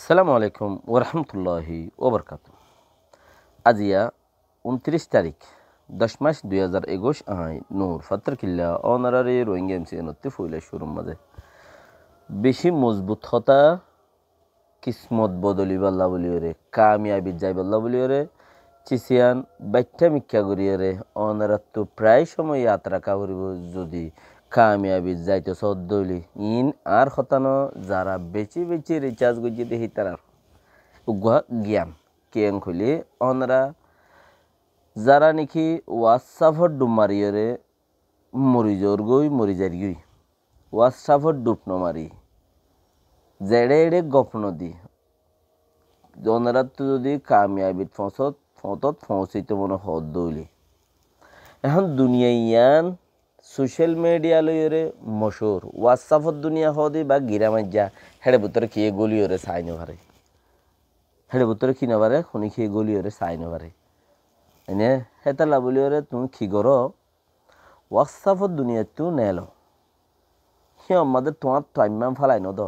আসসালামু আলাইকুম ওরহমতুল্লাহি ওবরকাত। আজিয়া 29 তারিখ 10 মাস 2021 আই নূর ফাত্তর কিল্লা অনারারি রোহিঙ্গা এমসি নত্তি ফুইলে শুরুর মাঝে বেশি মজবুত হতা কিসমত বদলি বাল্লা বলিওরে কামিয়াবি যাই বাল্লা বলিওরে চিসিয়ান বাইটা মিক্কা করিয়ারে অনারাত্তু প্রায় সময় যাত্রা কাবরিব যদি কামিয়াবি যাইতো সদ্দলি ইন আর হতানো যারা বেশি বেশি রিচার্জ করছে দেখি তারা উগুয়া জ্ঞান কেন খুলি অনরা যারা নাকি ওয়াটসঅ্যাপর ডুব মারিয়রে মরি যার গই ওয়াটসঅ্যাপর ডুব নমারি জেড়ে এড়ে গপ নদী অনরা তো যদি কামিয়াবিত ফতত পৌঁছিতে মনে হদ দইলি এখন দুনিয়া ইয়ান সোশ্যাল মিডিয়া লইরে মশহুর হোয়াটসঅ্যাপত দুনিয়া হদি বা গিরামাজ্জা হেড়ে ভিতরে কিয়ে গলিওরে চাই নভারে হেড়ে ভিতরে কি নভারে শুনি খেয়ে গলিওরে চাই নভারে এনে হেতালা বলিওরে তুমি কি করো হোয়াটসঅ্যাপত দুনিয়াতো নেল সে আমাদের তোমার টাইম ফালাই নদ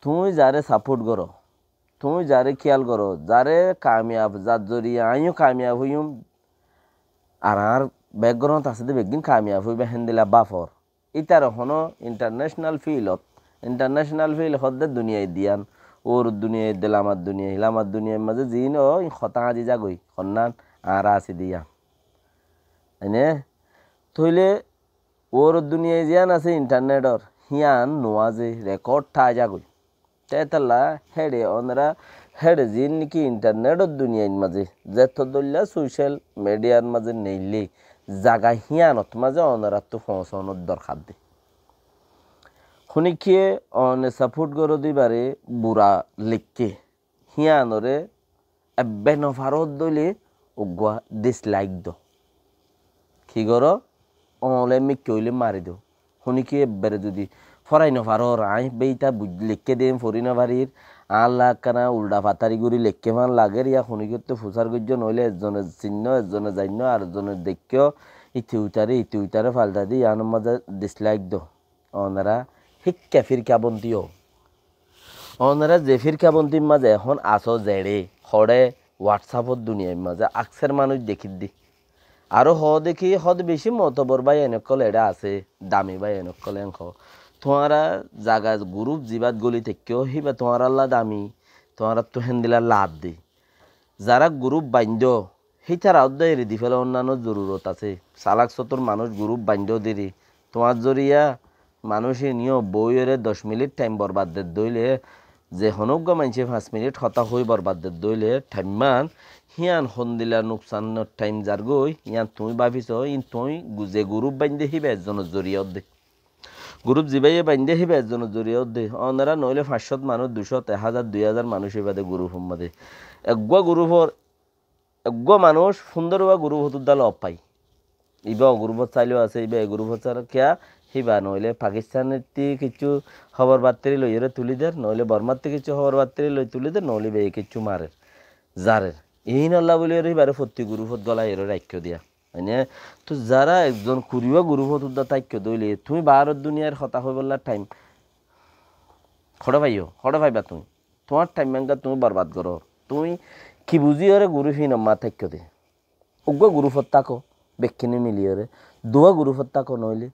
তুমি যারে সাপোর্ট করো তুমি যারে খেয়াল করো যারে কামিয়াব যার জরিয়ে আমিও কামিয়াব হইম আর ব্যাকগ্রাউন্ড আছে বেগিন কামিয়াব হইবে হেন্দিলা বাফর ইতার হনো ইন্টারন্যাশনাল ফিল্ড হদ্দে দুনিয়ায় দিয়ান ওর দুনিয়ায় দিল আমার দুনিয়ার মাঝে জিন ও হতা আজি যাগই সন্নান আর আসি দিয়া এনে থইলে ওর দুনিয়ায় জিয়ান আছে ইন্টারনেটর হিয়ান নোয়াজে রেকর্ড ঠা যাগই তেতাল্লা হেডে অনরা হেডে জিন নাকি ইন্টারনেটর দুনিয়ার মাঝে যেত দল্লা সোশ্যাল মিডিয়ার মাঝে নেইলে জাগা হিয়ানত মাঝে অনরাত্ম পৌঁছানোর দরকার দে শুনিকিয়ে অনে সাপোর্ট করো দিবারে বুড়া লিখকে হিয়ানরে এব্বে নফারত দইলে উগুয়া ডিসলাইক দ কি করো অলে মি কইলে মারি দো শুনিকি এব্বারে যদি ফরাই নফারর আই বেইতা লিখকে দেম ফরি নভারির আল্লাহ কানা উল্টা ফাতারি গুড়ি লেখকে মান লাগের ইয়া শুনি করতে ফুসার গজ্য নইলে একজনের চিহ্ন একজনের জান্য আর একজনের দেখিও ইতি উতারে ফালতা দি ইয়ানোর মাঝে ডিসলাইক দো অনারা শিক্ষা ফিরকাবন্তীও অনারা যে ফিরকাবন্তীর মাঝে এখন আসো জেড়ে হরে হোয়াটসঅ্যাপত দুনিয়ার মাঝে আকসের মানুষ দেখি দি আরও দেখি বেশি মতবর বাই এনেকল এরা আছে দামি বাই এনেকল এঙ্ক তোমারা জাগা গ্রুপ জিবাত গলি থেকেও হিবা তোমার আল্লাহ দামি তোমার তো হেন্দিলা লাভ দি যারা গ্রুপ বাইন্দ সেই তারা অধ্যায় এরি দি ফেলে অন্যান্য জরুরত আছে চালাক চতুর মানুষ গ্রুপ বাইন্দ দিরি তোমার জরিয়া মানুষে নিয়েও বইয়ের 10 মিনিট টাইম বরবাদ দে দইলে যে হনজ্ঞ মানুষে 5 মিনিট হতা হই বরবাদ দে দইলে ঠাইমান হিয়ান সন্দিলা নোকসানের টাইম যার গই ইয়ান তুমি ভাবিছ ইন তুই যে গ্রুপ বাইন্দে হিবে একজনের জরিয়া দে গ্রুপ জিবাইয়ে বাইন্দে হিবে একজনের জরিয়া দে অনারা নইলে 500 মানুষ 200 1000 2000 মানুষ এবাদে গ্রুপ সম্মাদে এগুয়া মানুষ সুন্দর গ্রুপ হতুদাল অপাই ইবা গ্রুপত চাইলেও আছে ইবা গ্রুপত চার কেয়া হিবা নইলে পাকিস্তানের কিছু খবর বার্তারি লইরে তুলি দের নইলে বর্মার কিছু খবর বার্তারি লই তুলি দের নইলে বে কিছু মারের জারের এই নল্লা বলি এবারে প্রতি গ্রুপত গলা এর রাখ্য দিয়া মানে তো যারা একজন কুড়িও গ্রুপত উদ্দা তাইক্য দইলে তুমি ভারত দুনিয়ার হতা হয়ে বললার টাইম খড়ে পাইবা তুমি তোমার টাইম ব্যাংকা তুমি বরবাদ করো তুমি কি বুঝি ওরে গ্রুপ হি নম্মা তাইক্য দে উগ্র গ্রুপত তাকো বেক্ষিনি মিলিয়ে দুয়া গ্রুপত তাকো নইলে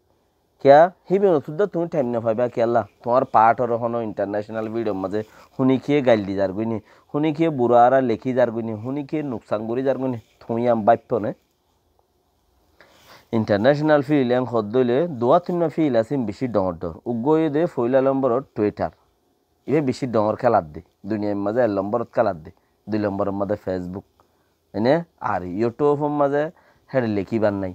क्या हिबे नतुदा তুমি টাইম না পাইবা কি আল্লাহ তোমার পার্ট আর হনো ইন্টারন্যাশনাল ভিডিও মাঝে শুনি খেয়ে গাইল দি যার গইনি শুনি খেয়ে বুড়ারা লেখি যার গইনি শুনি খেয়ে নুকসান করি যার গইনি তুমি আম বাইপ নে ইন্টারন্যাশনাল ফিল এম হদ্দইলে দোয়া তিন ফিল আছে বেশি ডর উগ্গয়ে দে ফইলা নম্বরত টুইটার ইবে বেশি ডর খেলার দে দুনিয়ার মাঝে 1 নম্বরত খেলার দে 2 নম্বরের মাঝে ফেসবুক এনে আর ইউটিউবের মাঝে হেড লেখিবার নাই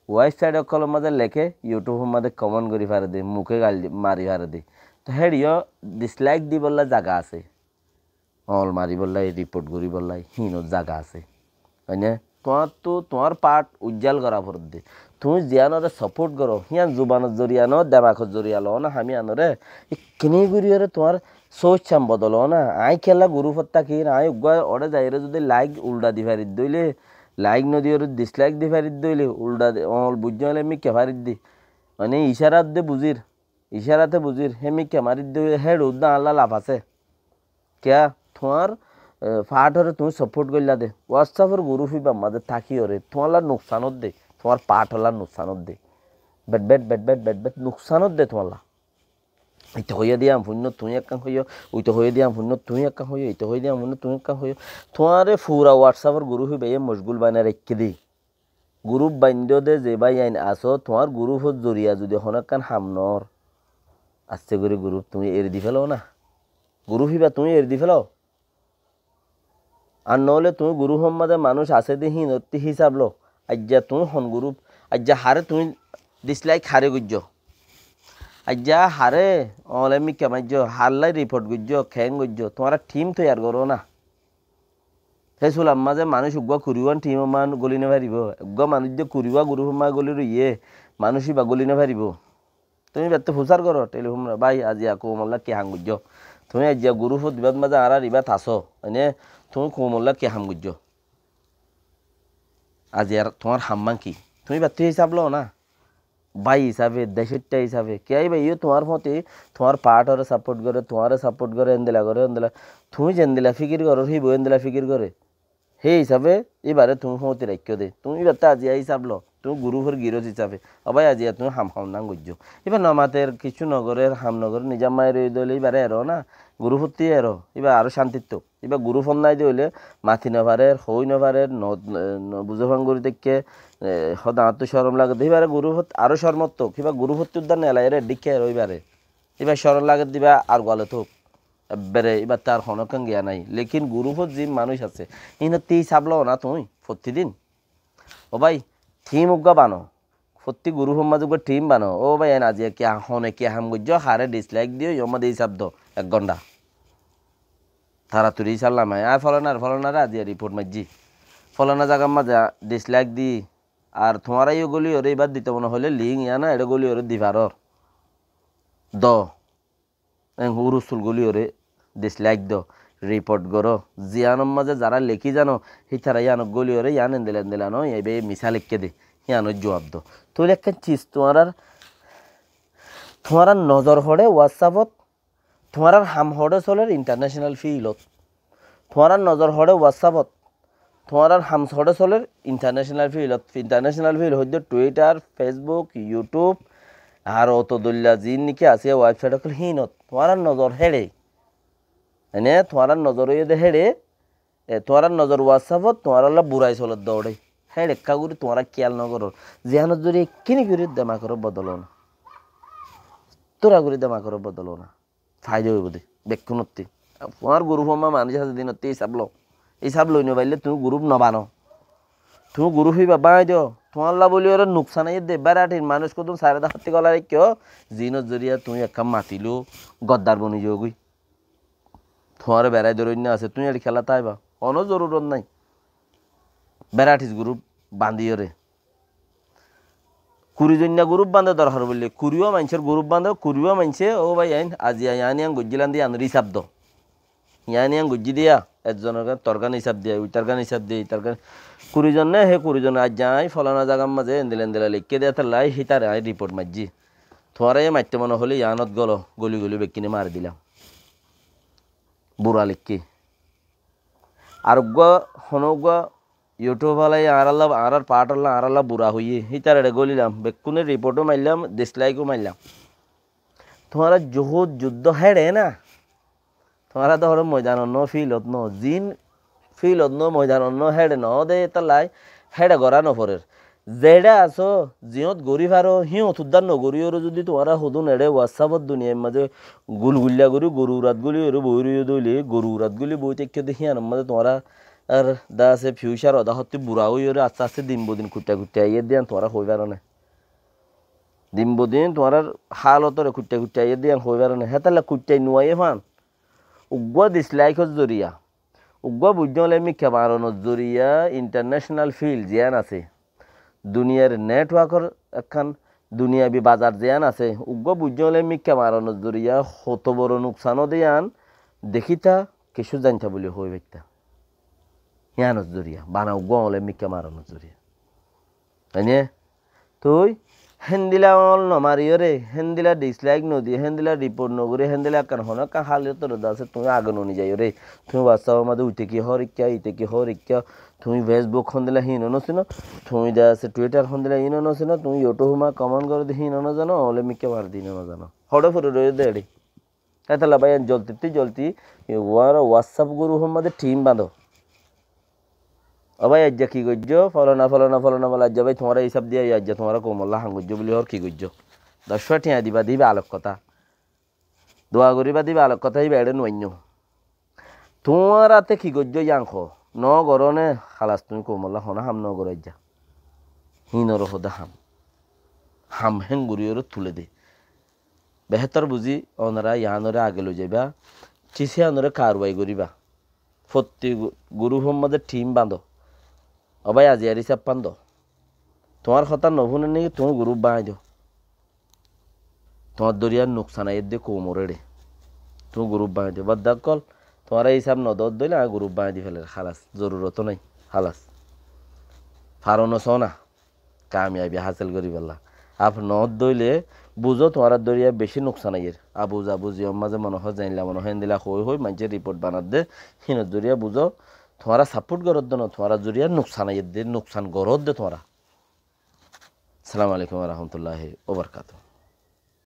ওয়েবসাইট অকলের মাঝে লেখে ইউটিউবের মাঝে কমেন্ট করি ফারে দে মুখে গাল মারি ফারে দে তো হেডিও ডিসলাইক দি বললা জায়গা আছে অল মারি বললাই রিপোর্ট করি বললাই হিনত জায়গা আছে মানে তোমার পার্ট উজ্জ্বল করা পর দে তুমি জিয়ানরে সাপোর্ট করো হিয়ান জুবানের জরিয়া ন দেমাখর জরিয়া লো না আমি আনরে কিনে গুরিয়রে তোমার সোচ চাম বদলো না আই খেলা গুরু ফত্তা কি আই উগ্গা ওরে যাইরে যদি লাইক উল্টা দি ফারি দইলে লাইক নদী ওর ডিসলাইক দি ফারিদ দইলে উল্টা অল বুঝ হলে আমি কে ফারিদ দি মানে ইশারাতে বুঝির হেমি কে মারি দই হেড উদ্দা আল্লাহ লাভ আছে क्या তোমার পাঠরে তুমি সাপোর্ট করলা দে হোয়াটসঅ্যাপের গ্রুপ হইবা মাঝে থাকি ওরে তোমার নুকসানত দে তোমার পাঠ হলার নুকসানত দে বেট বেট বেট বেট বেট বেট নুকসানত দে তোমার এইটা হইয়া দিয়াম শূন্য তুই এক কাম হইয় ওইটা হইয়া দিয়াম শূন্য তুই এক কাম হইয় এইটা হইয়া দিয়াম শূন্য তুই এক কাম হইয় তোমারে ফুরা হোয়াটসঅ্যাপের গ্রুপ হইবা এই মশগুল বানায় রেখে দিই গ্রুপ বাইন্ড দে যে ভাই আইন আসো তোমার গ্রুপত জড়িয়া যদি হনকান হামনর আস্তে করে গ্রুপ তুমি এর দি ফেলো না গ্রুপ হইবা তুমি এর দি ফেলো আর নহলে তুমি গ্রুপ মাঝে মানুষ আছে দি হিনতি হিসাব লো আজ্জা তুমি হন গ্রুপ আজ্জা হারে তুমি ডিসলাইক হারে গুজ্জ আজ্জা হারে অলেমি কেমাইজ হারলাই রিপোর্ট গুজ্জ খেং গুজ্জ তোমার টিম তৈয়ার করো না সেই চুলাম মাঝে মানুষ উগ্র কুড়িওয়ান টিম মান গলি নেভারিব উগ্র মানুষ যে কুড়িওয়া গ্রুপ মা গলি রইয়ে মানুষই বা গলি নেভারিব তুমি বেতে ফুসার করো টেলিফোন ভাই আজি কোমল্লা কে হাং গুজ্জ তুমি আজ্জা গ্রুপত দিবাত মাঝে আর রিবা থাসো এনে তুমি কোমল্লা কে হাম গুজ্জ আজি আর তোমার হাম্মা কি তুমি বেতে হিসাব লো না ভাই হিসাবে দেশেরটা হিসাবে কে ভাই তোমার মতে তোমার পার্টরে সাপোর্ট করে তোমারে সাপোর্ট করে এন্দেলা তুমি যেন্দিলা ফিকির করো সেই বই এন্দেলা ফিকির করে সেই হিসাবে এবারে তুমি মতে রাখ্য দে তুমি বেতে আজিয়া হিসাব লো তুমি গ্রুপের গিরজ হিসাবে অবাই আজিয়া তুমি হাম হাম না গুজ্জ এবার নমাতের কিছু নগরের হামনগর নিজাম মায়ের দলে এবারে এরো না গ্রুপতি এরো এবার আরো শান্তিত্ব এবার গ্রুপ নাই দিলে মাথি নভারের হই নভারের বুঝো ভাঙ্গুরি দেখে সদাঁতো সরম লাগে এবারে গ্রুপত আরো শরমত্ব কিবা গ্রুপতি উদ্যান এলাইরে ডিখে রইবারে এবার সরম লাগে দিবা আর গলে থোক এবারে এবার তার হনকান গিয়া নাই লেকিন গ্রুপত যে মানুষ আছে ইনতি চাবলো না তুমি প্রতিদিন ও ভাই টিম উগা বানো প্রতি গ্রুপের মাঝে টিম বানো ও ভাই এন আজি কে হনে কে হাম গুজ্জ হারে ডিসলাইক দিও ইয়মা দিয়ে চাপ দো 1 ঘন্টা তাড়াতাড়ি চাললাম আর ফলনার আজি রিপোর্ট মারজি ফলনা জায়গার মাঝে ডিসলাইক দি আর তোমারাই গলি ওরে এবার দিতে মনে হলে লিঙ্ক ইয়া না এটা গলি ওরে দিবারর দ হুরুসুল গলি ওরে ডিসলাইক দ রিপোর্ট করো জিয়ানোর মাঝে যারা লেখি জানো সেই তারা ইয়ানক গলি ওরে ইয়ান এন্দিলানো এবে মিশা লিখকে দে ইয়ানোর জবাব দো তো একটা চিজ তোমার নজর হড়ে হোয়াটসঅ্যাপত তোমার হাম হড়ে চলের ইন্টারন্যাশনাল ফিল্ডত তোমার নজর হড়ে হোয়াটসঅ্যাপত তোমার হাম হড়ে চলের ইন্টারন্যাশনাল ফিল্ড হচ্ছে টুইটার ফেসবুক ইউটিউব আর অত দল্লা জিন নাকি আছে ওয়েবসাইট হল হিনত তোমার নজর হেড়ে এনে তোমার নজর দে হেড়ে তোমার নজর হোয়াটসঅ্যাপত তোমার বুড়াই চলত দৌড়ে হেড়ে একা করে তোমার খেয়াল নগর যেহানত যদি কিনি করে দেমা করে বদলো না তোরা করে দেমা করে বদলো না ফায়দা হইব দে বেক্ষণতি তোমার গ্রুপ মা মানুষ আছে দিনত হিসাব লই নবাইলে তুমি গ্রুপ নবানো তুমি গ্রুপ হইবা বাই দিও তোমার লা বলি ওর নুকসান দে বেড়াটির মানুষ কত সাড়ে হাতে গলা রেখো জিনত জরিয়া তুমি এক কাম মাতিলো গদ্দার বনি যোগই তোমার বেড়াই ধরন্য আছে তুমি এটি খেলা তাইবা কোনো জরুরত নাই বেড়াটিস গ্রুপ বান্ধিওরে কুড়িজন্যা গ্রুপ বান্ধে দরকার বললে কুড়িও মানুষের গ্রুপ বান্ধব কুড়িও মানুষে ও ভাই আইন আজি ইয়ানি আং গজ্জিলান দিয়ে আনরি হিসাব দো ইয়ানি আং গজ্জি দিয়া একজনের তরকান হিসাব দিয়া ওই তরকান হিসাব দিয়ে তার কুড়িজন নে হে কুড়িজন আজ যাই ফলানা জায়গার মাঝে এন্দিলা লিখকে দেয়া তার লাই হি তার আই রিপোর্ট মারজি তোমারে মারতে মনে হলে ইয়ানত গলি বেকিনে মারি দিলাম বুড়া লিখকি আর হনৌগা ইউটিউব আলাই আর পাট আল্লাহ বুড়া হইয়ে হিতার এটা গলিলাম বেকুনের রিপোর্টও মারলাম ডিসলাইকও মারলাম তোমার যহুদ যুদ্ধ হেড়ে না তোমার ধরো ময়দান অন্য ফিল্ডত ন জিন ফিল্ডত ন ময়দান অন্য হেড়ে ন দে তালাই হেড়ে গড়া নপরের যেটা আছো জিহত গরিব আরো সিহঁত উদ্ধার নগরী ওর যদি তোমার সদু নেড়ে হোয়াটসঅ্যাপত দুনিয়ার মাঝে গুলগুল্লা করি গরু রাত গুলি ওর বই রই দইলে গরু রাত গুলি বই দেখে দেখি আনার মাঝে তোমার আর দা আছে ফিউচার অদা হতে বুড়া হই ওরে আস্তে আস্তে দিন বদিন খুঁটা ইয়ে দিয়ান তোমরা হইবার না দিন বদিন তোমার হালতরে খুঁটা ইয়ে দিয়ান হইবার না হেতালে খুঁটাই নুয়াইয়ে ফান উগ্র ডিসলাইকর জরিয়া উগ্র বুঝতে হলে মিথ্যা মারণর জরিয়া ইন্টারন্যাশনাল ফিল্ড জিয়ান আছে দুনিয়ার নেটওয়ার্কর একখান দুনিয়াবি বাজার জিয়ান আছে উগ্র বুঝতে হলে মিথ্যা মারণর জরিয়া হত বড় নুকসানও দিয়ান দেখিতা কিছু জানতা বলে হই ব্যক্তা ইয়ানোর জরিয়া বানা উগ্র হলে মিথ্যা মারণর জরিয়া তাই তুই হেন্দিলা অল নমারিও রে হেন্দিলা ডিসলাইক নদী হেন্দিলা রিপোর্ট নগরে হেন্দিলা কান হন কা হালে তোর দাসে তুমি আগে ননি যাইও রে তুমি বাস্তব মাঝে উঠে কি হরিক্কা ইতে কি হরিক্কা তুমি ফেসবুক হন্দিলা হিন নছিনো তুমি দাসে টুইটার হন্দিলা হিন নছিনো তুমি ইউটিউব মা কমেন্ট করে দি হিন ন জানো অলে মিকে মার দিন ন জানো হড়ে ফুরে রয়ে দেড়ি এতলা ভাই জলতি ওয়ার হোয়াটসঅ্যাপ গুরু মাঝে টিম বাঁধো ভাই আজ্জা কি করছো ফলনা বলা আজ্জা ভাই তোমার এইসব দিয়ে আজ্জা তোমার কোমল্লা হাঙ্গুজ্য বলি ওর কি করছো 10 টিয়া দিবা আলোক কথা দোয়া করিবা দিবা আলোক কথা এই বেড়ে নইন্য তোমার হাতে কি করছো ইয়াংখ ন গরনে খালাস তুমি কোমল্লা হনা হাম ন গর আজ্জা হিনর হদা হাম হেঙ্গুরিওর তুলে দে বেহতর বুঝি ওনারা ইয়ানরে আগে লো যাইবা চিসে আনরে কারবাই করিবা প্রত্যেক গুরু হোম্মদের টিম বাঁধো অবাই আজি আর হিসাব পান্দ তোমার কথা নভুনে নেই তুমি গ্রুপ বানাই দিও তোমার দরিয়ার নোকসান এর দিয়ে কোমরে রে তুমি গ্রুপ বানাই দিও বাদ কল তোমার এই হিসাব নদর দইলে আর গ্রুপ বানাই দি ফেলে খালাস জরুরত নাই খালাস ফারনো সোনা কামিয়াবি হাসিল করি পেলা আপ নদ দইলে বুঝো তোমার দরিয়া বেশি নোকসান আইয়ের আবুজি মাঝে মনে হয় জানলা মনে হয় দিলা হই মানুষের রিপোর্ট বানাত দে হিনত দরিয়া বুঝো তোমারা সাপোর্ট করত দে না তোমারা জরিয়া নোকসান আইয়ের দে নোকসান গরত দে তোমারা। আসসালামু আলাইকুম ওয়া রাহমাতুল্লাহি ওয়া বারাকাতুহু।